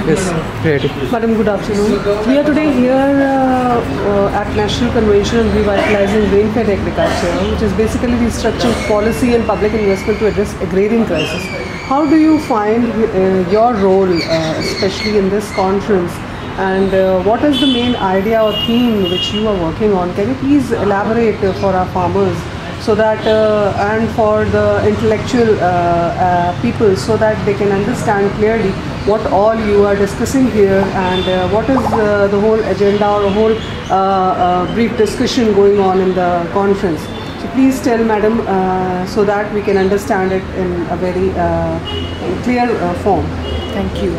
Yes, ready. Madam, good afternoon. We are today here at National Convention on Revitalizing Rain-Fed Agriculture, which is basically the structured policy and public investment to address agrarian crisis. How do you find your role, especially in this conference, and what is the main idea or theme which you are working on? Can you please elaborate for our farmers so that and for the intellectual people, so that they can understand clearly what all you are discussing here, and what is the whole agenda or a whole brief discussion going on in the conference. So please tell Madam so that we can understand it in a very clear form. Thank you.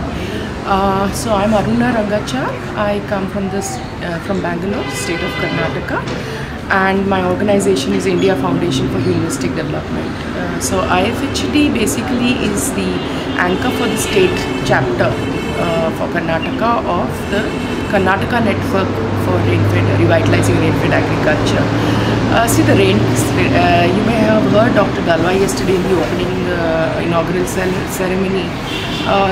So I'm Aruna Rangachar. I come from Bangalore, state of Karnataka, and my organization is India Foundation for Humanistic Development. So IFHD basically is the anchor for the state chapter for Karnataka of the Karnataka Network for Revitalizing Rain-Fed Agriculture. See the rain, you may have heard Dr. Dalwai yesterday in the opening inaugural ceremony.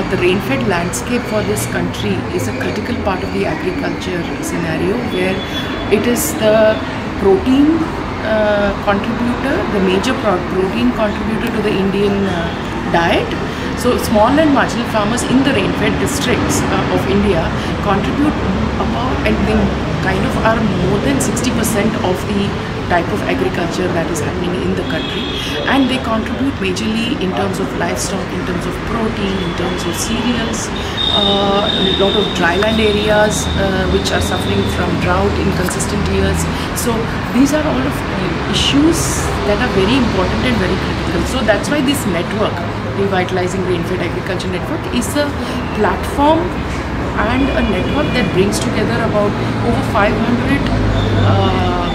The rain-fed landscape for this country is a critical part of the agriculture scenario, where it is the protein contributor, the major protein contributor to the Indian diet. So small and marginal farmers in the rain-fed districts of India contribute about, and they kind of are more than 60% of the type of agriculture that is happening in the country, and they contribute majorly in terms of livestock, in terms of protein, in terms of cereals, a lot of dryland areas which are suffering from drought, inconsistent years. So these are all of issues that are very important and very critical. So that's why this network, Revitalizing Rain-Fed Agriculture Network, is a platform and a network that brings together about over 500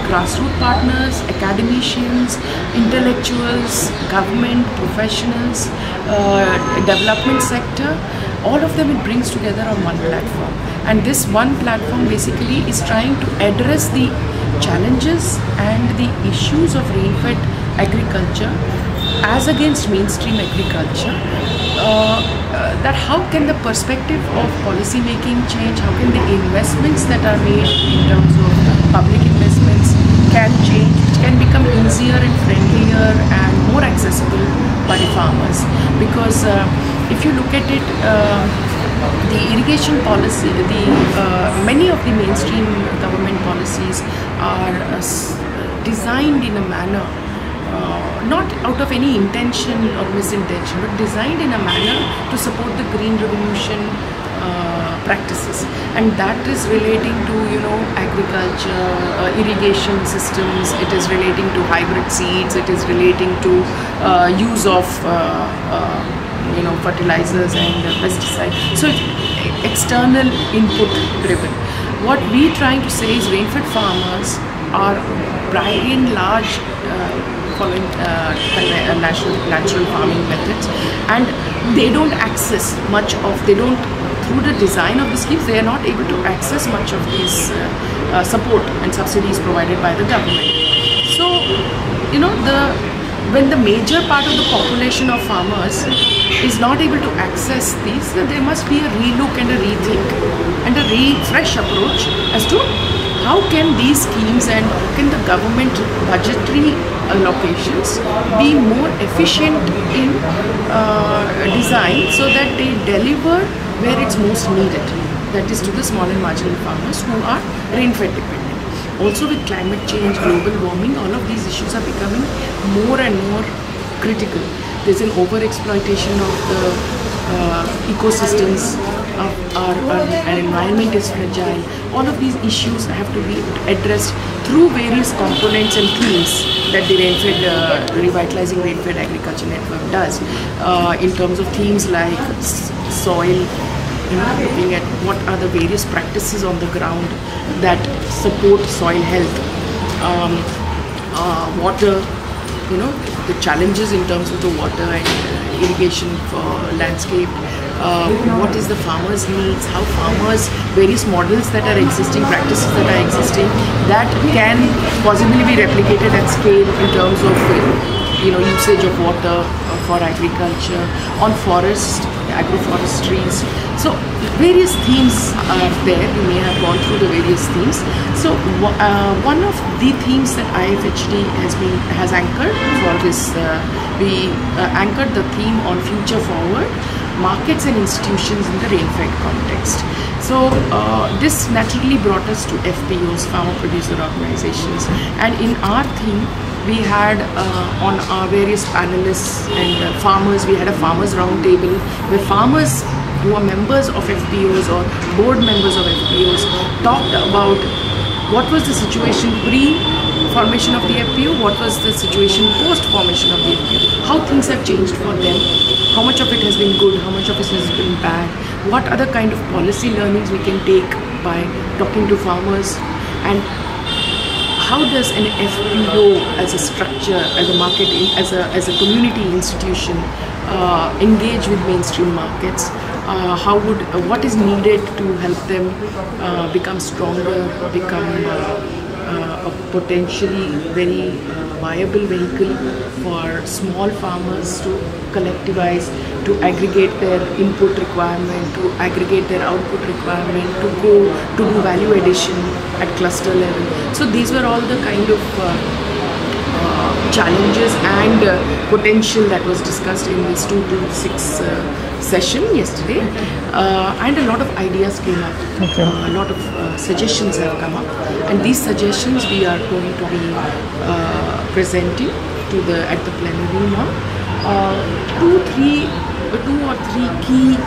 grassroots partners, academicians, intellectuals, government, professionals, development sector. All of them it brings together on one platform. And this one platform basically is trying to address the challenges and the issues of rain-fed agriculture as against mainstream agriculture. That how can the perspective of policy making change, how can the investments that are made in terms of public investments can change, which can become easier and friendlier and more accessible by farmers. Because if you look at it, the irrigation policy, many of the mainstream government policies are designed in a manner not out of any intention or misintention, but designed in a manner to support the green revolution practices, and that is relating to agriculture, irrigation systems. It is relating to hybrid seeds. It is relating to use of fertilizers and pesticides. So it's external input driven. What we trying to say is rain-fed farmers are by and large following natural farming methods, and they don't access much of, through the design of the schemes, they are not able to access much of these support and subsidies provided by the government. So, when the major part of the population of farmers is not able to access these, then there must be a relook and a rethink and a fresh approach as to how can these schemes and how can the government budgetary allocations be more efficient in design so that they deliver where it's most needed, that is to the small and marginal farmers who are rain-fed dependent. Also with climate change, global warming, all of these issues are becoming more and more critical. There's an over-exploitation of the ecosystems, our environment is fragile. All of these issues have to be addressed through various components and themes that the Revitalizing Rain-Fed Agriculture Network does, in terms of themes like soil, looking at what are the various practices on the ground that support soil health, water, the challenges in terms of the water and irrigation for landscape, what is the farmer's needs, how farmers, various models that are existing, practices that are existing, that can possibly be replicated at scale in terms of usage of water for agriculture, on forest agroforestries. So various themes are there. You may have gone through the various themes. So one of the themes that IFHD has anchored for this, we anchored the theme on future forward markets and institutions in the rain-fed context. So this naturally brought us to FPOs, farmer producer organizations, and in our theme we had on our various panelists and farmers, we had a farmers round table where farmers who are members of FPOs or board members of FPOs talked about what was the situation pre-formation of the FPO, what was the situation post-formation of the FPO, how things have changed for them, how much of it has been good, how much of it has been bad, what other kind of policy learnings we can take by talking to farmers, and how does an FPO as a structure, as a market, as a community institution engage with mainstream markets? What is needed to help them become stronger, become a potentially very viable vehicle for small farmers to collectivize, to aggregate their input requirement, to aggregate their output requirement, to go to do value addition at cluster level. So these were all the kind of challenges and potential that was discussed in this 2 to 6 session yesterday, and a lot of ideas came up. Okay. A lot of suggestions have come up, and these suggestions we are going to be presenting to at the plenary now. Two or three key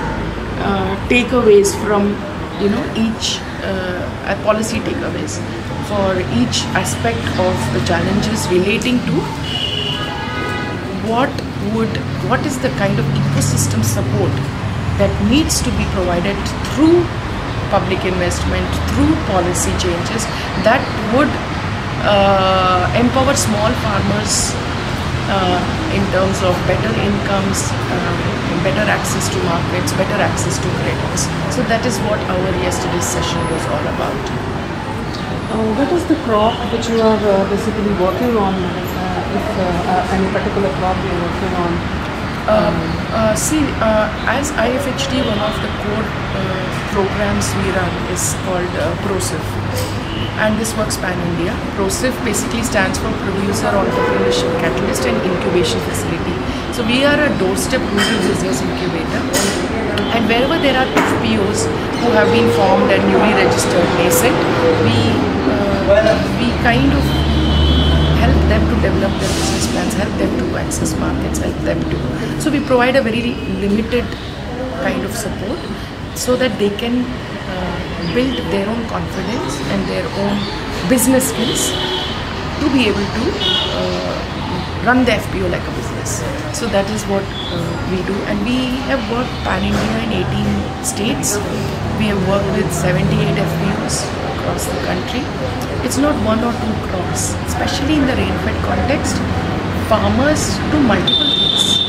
takeaways from each policy takeaways for each aspect of the challenges relating to what is the kind of ecosystem support that needs to be provided through public investment, through policy changes that would empower small farmers in terms of better incomes, better access to markets, better access to credits. So that is what our yesterday's session was all about. What is the crop which you are basically working on? If any particular crop you are working on? As IFHD, one of the core programs we run is called PROSIF, and this works pan-India. PROSIF basically stands for Producer Entrepreneurship Catalyst and Incubation Facility. So we are a doorstep rural business incubator, and wherever there are FPOs who have been formed and newly registered nascent, we kind of help them to develop their business plans, help them to access markets, help them to. So we provide a very limited kind of support so that they can build their own confidence and their own business skills to be able to run the FPO like a business. So that is what we do, and we have worked pan-India in 18 states. We have worked with 78 FPOs across the country. It's not one or two crops, especially in the rain-fed context. Farmers do multiple things.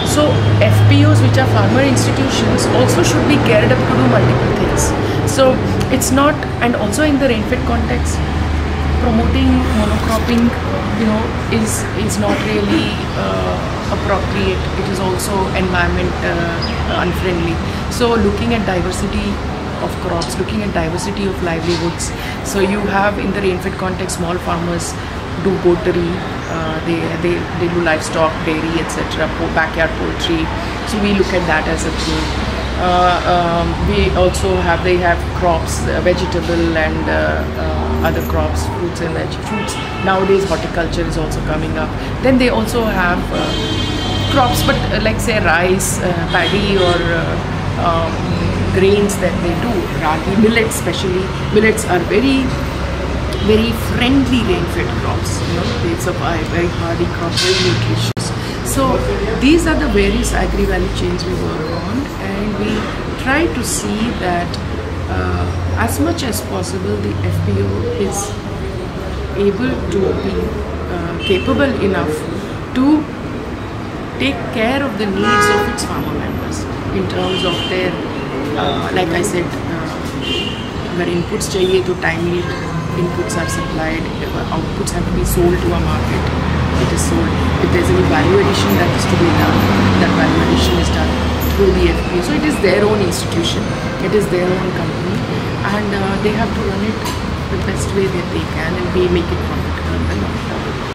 So FPOs, which are farmer institutions, also should be geared up to do multiple things. So it's not, and also in the rain-fed context, promoting monocropping, is not really appropriate. It is also environment unfriendly. So looking at diversity of crops, looking at diversity of livelihoods. So you have in the rain-fed context, small farmers do goatery, they do livestock, dairy, etc., backyard poultry. So we look at that as a thing. We also have, they have crops, vegetable and other crops, fruits and fruits. Nowadays horticulture is also coming up. Then they also have crops, but like say rice, paddy, or grains that they do, ragi, millets especially. Millets are very friendly rain-fed crops. They survive, very hardy crops, very nutritious. So these are the various agri-value chains we work on, and we try to see that as much as possible the FPO is able to be capable enough to take care of the needs of its farmer members in terms of their, like I said, अगर inputs चाहिए तो timely inputs are supplied, outputs have to be sold to a market, it is sold. If there is any value addition that is to be done, that value addition is done. through the FPO. So it is their own institution, it is their own company, and they have to run it the best way that they can and make it profitable in the long term.